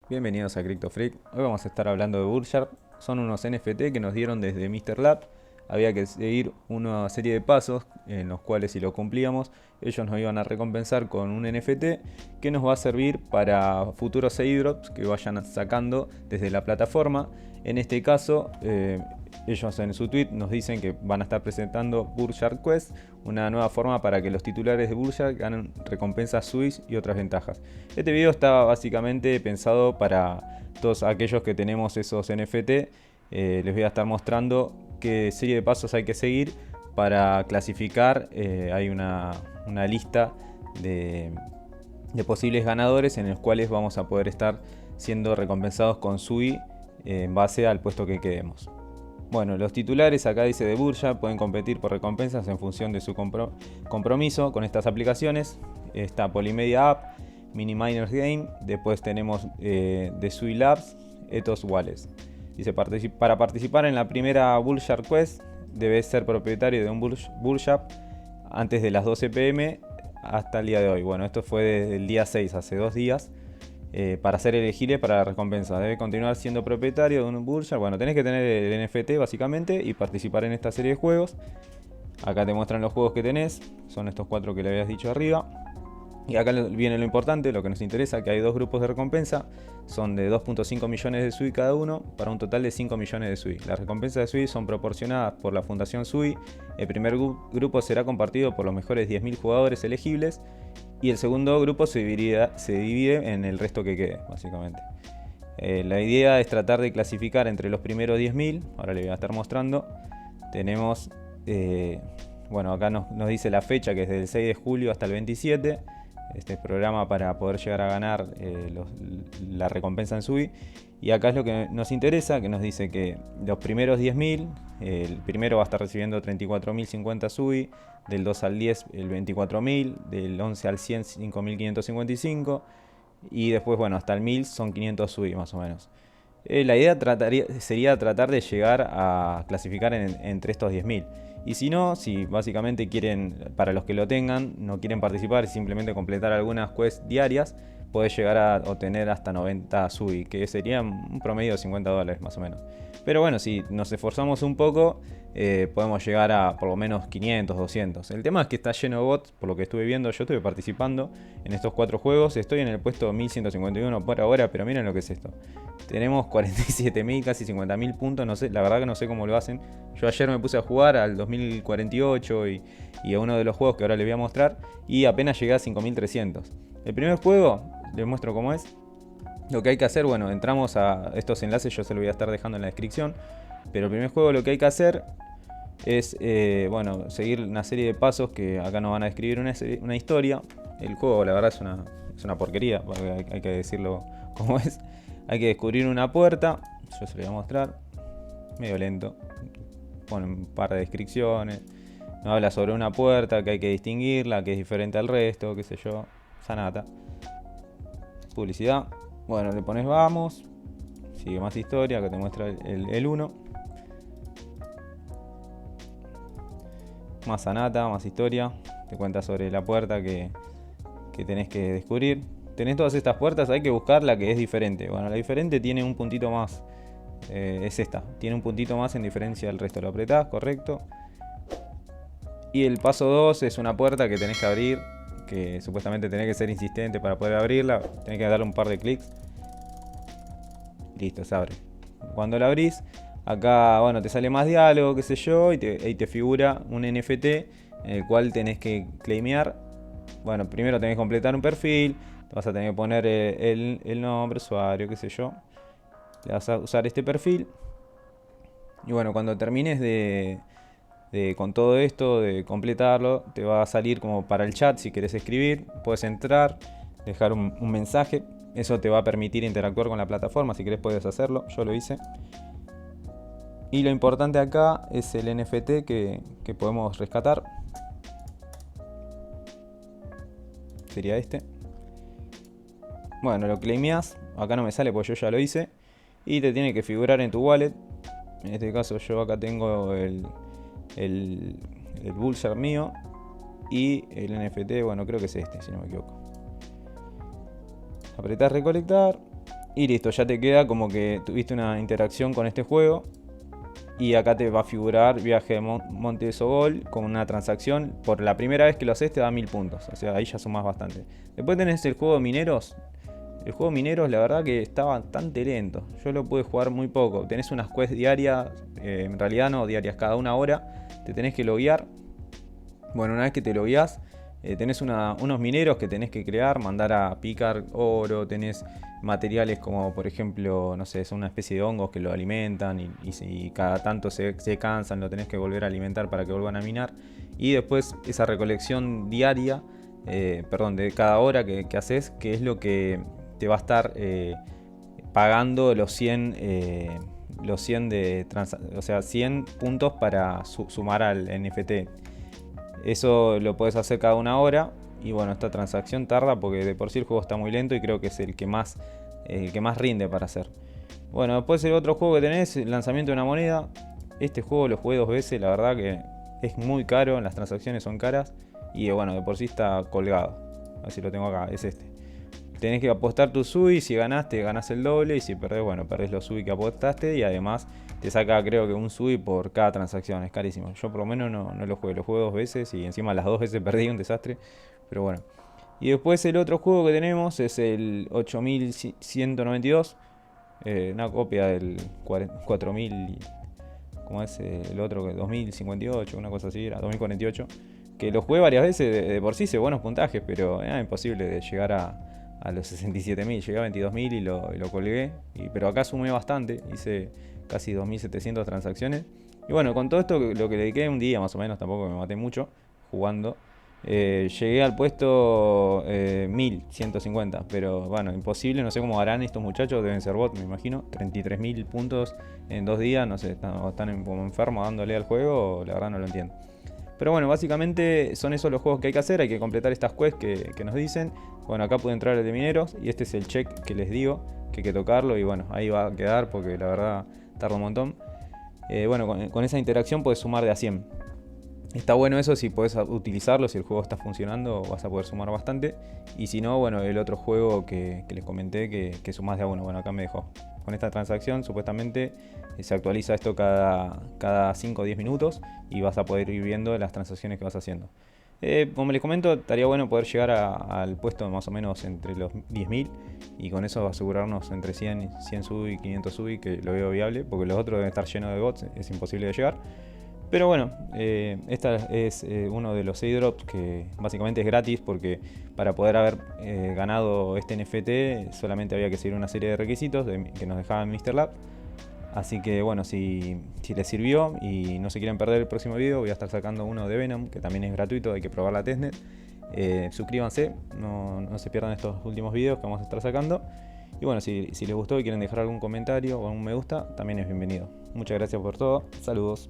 Bienvenidos a CryptoFreak. Hoy vamos a estar hablando de Burchard. Son unos NFT que nos dieron desde Mr. Lab. Había que seguir una serie de pasos en los cuales, si lo cumplíamos, ellos nos iban a recompensar con un NFT que nos va a servir para futuros airdrops que vayan sacando desde la plataforma. En este caso, ellos en su tweet nos dicen que van a estar presentando Burchard Quest, una nueva forma para que los titulares de Burchard ganen recompensas SUIs y otras ventajas. Este video está básicamente pensado para todos aquellos que tenemos esos NFT. Les voy a estar mostrando qué serie de pasos hay que seguir para clasificar. Hay una lista de posibles ganadores en los cuales vamos a poder estar siendo recompensados con SUI en base al puesto que quedemos. Bueno, los titulares acá dice de Burchard pueden competir por recompensas en función de su compromiso con estas aplicaciones. Está Polymedia App, Mini Miners Game, después tenemos de SUI Labs, Ethos Wallets. Dice, para participar en la primera Burchard Quest debes ser propietario de un Burchard antes de las 12 pm hasta el día de hoy. Bueno, esto fue desde el día 6, hace 2 días. Para ser elegible para la recompensa debe continuar siendo propietario de un Burchard. Bueno, tenés que tener el NFT básicamente y participar en esta serie de juegos. Acá te muestran los juegos que tenés, son estos 4 que le habías dicho arriba. Y acá viene lo importante, lo que nos interesa, que hay 2 grupos de recompensa, son de 2.5 millones de SUI cada uno, para un total de 5 millones de SUI. Las recompensas de SUI son proporcionadas por la Fundación SUI. El primer grupo será compartido por los mejores 10.000 jugadores elegibles y el segundo grupo se divide en el resto que quede, básicamente. La idea es tratar de clasificar entre los primeros 10.000, ahora le voy a estar mostrando. Tenemos, bueno, acá nos dice la fecha, que es del 6 de julio hasta el 27. Este programa para poder llegar a ganar la recompensa en SUI. Y acá es lo que nos interesa, que nos dice que los primeros 10.000, el primero va a estar recibiendo 34.050 SUI, del 2 al 10 el 24.000, del 11 al 100 5.555 y después, bueno, hasta el 1.000 son 500 SUI más o menos. La idea sería tratar de llegar a clasificar entre estos 10.000. Y si no, si básicamente quieren, para los que lo tengan, no quieren participar y simplemente completar algunas quests diarias, podés llegar a obtener hasta 90 SUI, que sería un promedio de $50 más o menos. Pero bueno, si nos esforzamos un poco, podemos llegar a por lo menos 500, 200. El tema es que está lleno de bots, por lo que estuve viendo. Yo estuve participando en estos 4 juegos. Estoy en el puesto 1151 por ahora, pero miren lo que es esto. Tenemos 47.000, casi 50.000 puntos. No sé, la verdad que no sé cómo lo hacen. Yo ayer me puse a jugar al 2048 y a uno de los juegos que ahora les voy a mostrar, y apenas llegué a 5.300. El primer juego, les muestro cómo es. Lo que hay que hacer, bueno, entramos a estos enlaces, yo se los voy a estar dejando en la descripción. Pero el primer juego, lo que hay que hacer es, bueno, seguir una serie de pasos que acá nos van a describir una historia. El juego, la verdad, es una porquería, porque hay que decirlo como es. Hay que descubrir una puerta, yo se lo voy a mostrar, medio lento. Pone un par de descripciones, nos habla sobre una puerta que hay que distinguirla, que es diferente al resto, qué sé yo, sanata. Publicidad, bueno, le pones vamos, sigue más historia, que te muestra el 1. Más sanata, más historia, te cuenta sobre la puerta que tenés que descubrir. Tenés todas estas puertas, hay que buscar la que es diferente. Bueno, la diferente tiene un puntito más, es esta, tiene un puntito más en diferencia del resto. Lo apretás, correcto. Y el paso 2 es una puerta que tenés que abrir, que supuestamente tenés que ser insistente para poder abrirla. Tenés que darle un par de clics. Listo, se abre. Cuando la abrís, acá, bueno, te sale más diálogo, qué sé yo, y ahí te figura un NFT en el cual tenés que claimear. Bueno, primero tenés que completar un perfil, te vas a tener que poner el nombre, usuario, qué sé yo. Le vas a usar este perfil. Y bueno, cuando termines con todo esto, de completarlo, te va a salir como para el chat si querés escribir. Puedes entrar, dejar un mensaje. Eso te va a permitir interactuar con la plataforma. Si querés puedes hacerlo, yo lo hice. Y lo importante acá es el NFT que podemos rescatar. Sería este. Bueno, lo claimeás. Acá no me sale porque yo ya lo hice. Y te tiene que figurar en tu wallet. En este caso yo acá tengo el Burchard mío. Y el NFT, bueno, creo que es este, si no me equivoco. Apretás recolectar. Y listo, ya te queda como que tuviste una interacción con este juego. Y acá te va a figurar viaje de Monte de Sogol con una transacción. Por la primera vez que lo haces te da 1000 puntos. O sea, ahí ya sumás bastante. Después tenés el juego de mineros. El juego de mineros la verdad que está bastante lento. Yo lo pude jugar muy poco. Tenés unas quests diarias. En realidad no diarias, cada una hora. Te tenés que loguear. Bueno, una vez que te logueás, tenés unos mineros que tenés que crear, mandar a picar oro, tenés materiales como por ejemplo, no sé, son una especie de hongos que lo alimentan y cada tanto se cansan, lo tenés que volver a alimentar para que vuelvan a minar. Y después esa recolección diaria, perdón, de cada hora que haces, que es lo que te va a estar pagando los 100... o sea, 100 puntos para sumar al NFT. Eso lo puedes hacer cada una hora. Y bueno, esta transacción tarda porque de por sí el juego está muy lento y creo que es el que más rinde para hacer. Bueno, después el otro juego que tenés, el lanzamiento de una moneda. Este juego lo jugué 2 veces, la verdad que es muy caro, las transacciones son caras. Y bueno, de por sí está colgado. Así lo tengo acá, es este. Tenés que apostar tu SUI, si ganaste ganás el doble y si perdés, bueno, perdés los SUI que apostaste y además te saca creo que un SUI por cada transacción, es carísimo. Yo por lo menos no lo jugué 2 veces y encima las 2 veces perdí, un desastre, pero bueno. Y después el otro juego que tenemos es el 8192, una copia del 4000, ¿cómo es el otro? 2058, una cosa así, era 2048. Que lo jugué varias veces, de por sí hice buenos puntajes, pero era imposible de llegar a los 67.000, llegué a 22.000 y lo colgué. Pero acá sumé bastante, hice casi 2.700 transacciones. Y bueno, con todo esto lo que le dediqué un día más o menos, tampoco me maté mucho jugando. Llegué al puesto 1150, pero bueno, imposible, no sé cómo harán estos muchachos, deben ser bots, me imagino. 33.000 puntos en 2 días, no sé, están como enfermos dándole al juego, la verdad no lo entiendo. Pero bueno, básicamente son esos los juegos que hay que hacer, hay que completar estas quests que nos dicen. Bueno, acá puede entrar el de mineros y este es el check que les digo, que hay que tocarlo y bueno, ahí va a quedar porque la verdad tarda un montón. Bueno, con esa interacción puedes sumar de a 100. Está bueno eso si podés utilizarlo, si el juego está funcionando vas a poder sumar bastante. Y si no, bueno, el otro juego que les comenté que sumás de a uno, bueno, acá me dejó. Con esta transacción supuestamente se actualiza esto cada 5 o 10 minutos y vas a poder ir viendo las transacciones que vas haciendo. Como les comento, estaría bueno poder llegar al puesto más o menos entre los 10.000 y con eso asegurarnos entre 100 sub y 500 sub, que lo veo viable, porque los otros deben estar llenos de bots, es imposible de llegar. Pero bueno, esta es uno de los airdrops que básicamente es gratis porque para poder haber ganado este NFT solamente había que seguir una serie de requisitos que nos dejaba MrLab. Así que bueno, si les sirvió y no se quieren perder el próximo video, voy a estar sacando uno de Venom, que también es gratuito, hay que probar la testnet. Suscríbanse, no se pierdan estos últimos videos que vamos a estar sacando. Y bueno, si les gustó y quieren dejar algún comentario o un me gusta, también es bienvenido. Muchas gracias por todo, saludos.